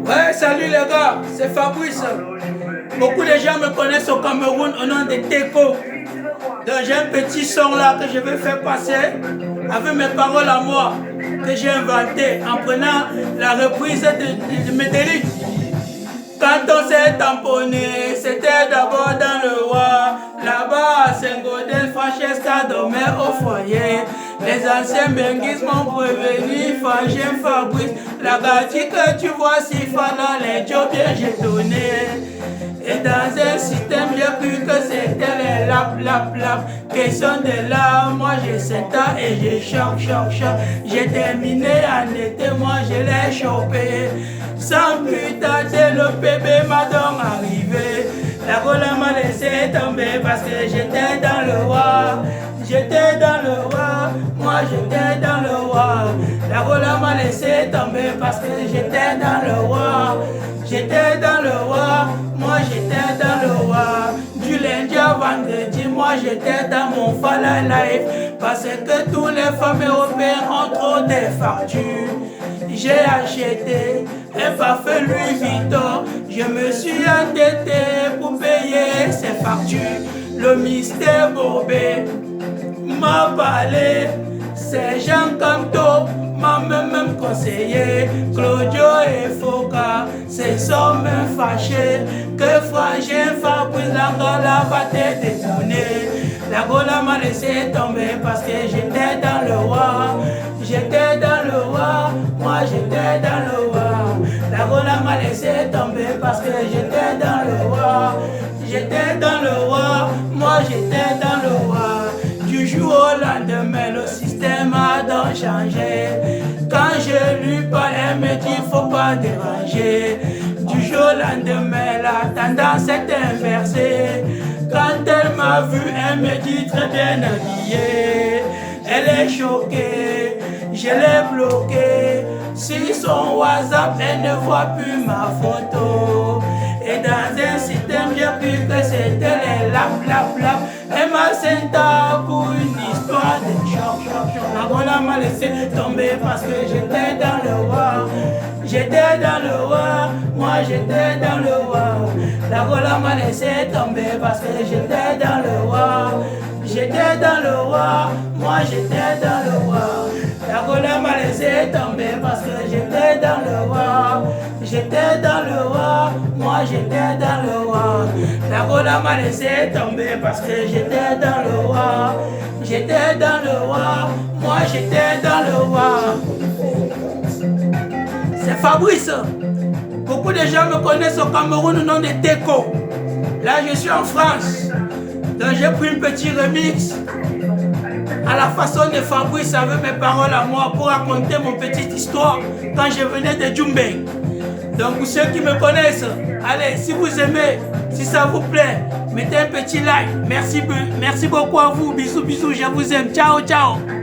Ouais, salut les gars, c'est Fabrice. Beaucoup de gens me connaissent au Cameroun au nom de Teko. Donc j'ai un petit son là que je vais faire passer avec mes paroles à moi que j'ai inventé en prenant la reprise de Medellin. Quand on s'est tamponné, c'était d'abord dans le roi. Là-bas à Saint-Gaudens, Francesca dormait au foyer. Les anciens benguistes m'ont prévenu, Fangin Fabrice. La gâtie que tu vois si dans les jobs bien j'ai donné. Et dans un système, j'ai cru que c'était les lap. Question de là, moi j'ai 7 ans et j'ai choc. J'ai terminé en été, moi je l'ai chopé. Sans plus tarder, le bébé m'a donc arrivé. La gola m'a laissé tomber parce que j'étais dans le roi. Moi j'étais dans le roi. La gola m'a laissé tomber parce que j'étais dans le roi. Moi j'étais dans le roi. Du lundi au vendredi, moi j'étais dans mon Fala Life. Parce que tous les femmes européennes ont trop de factures. J'ai acheté un parfait Louis Vuitton. Je me suis endetté pour payer ces factures. Le mystère Bobé m'a parlé. Ces gens comme toi m'ont même conseillé. Claudio et Foka se sont même fâchés que Frangin Fabrice Langala va te détourner. La gola m'a laissé tomber parce que j'étais dans le roi. Moi j'étais dans le roi. La gola m'a laissé tomber parce que j'étais dans le roi. Moi j'étais dans le roi. Du jour au lendemain, le système a donc changé. Quand je lui parle, elle me dit faut pas déranger. Du jour au lendemain, la tendance est inversée. Quand elle m'a vu, elle me dit très bien habillée. Elle est choquée, je l'ai bloquée. Sur son WhatsApp, elle ne voit plus ma photo. Et dans un système, j'ai cru que c'était les lap. Elle m'a senti pour une histoire de choc. La gola m'a laissé tomber parce que j'étais dans le roi. Moi j'étais dans le roi. La gola m'a laissé tomber parce que j'étais dans le roi. Moi j'étais dans le roi. La gola m'a laissé tomber parce que j'étais dans le roi. Moi j'étais dans le roi. La gola m'a laissé tomber parce que j'étais dans le roi. Moi j'étais dans le roi. C'est Fabrice. Beaucoup de gens me connaissent au Cameroun au nom de Teko. Là je suis en France. Donc j'ai pris un petit remix à la façon de Fabrice avec mes paroles à moi pour raconter mon petite histoire quand je venais de Djumbeng. Donc pour ceux qui me connaissent, allez, si vous aimez, si ça vous plaît, mettez un petit like. Merci beaucoup à vous. Bisous, je vous aime. Ciao.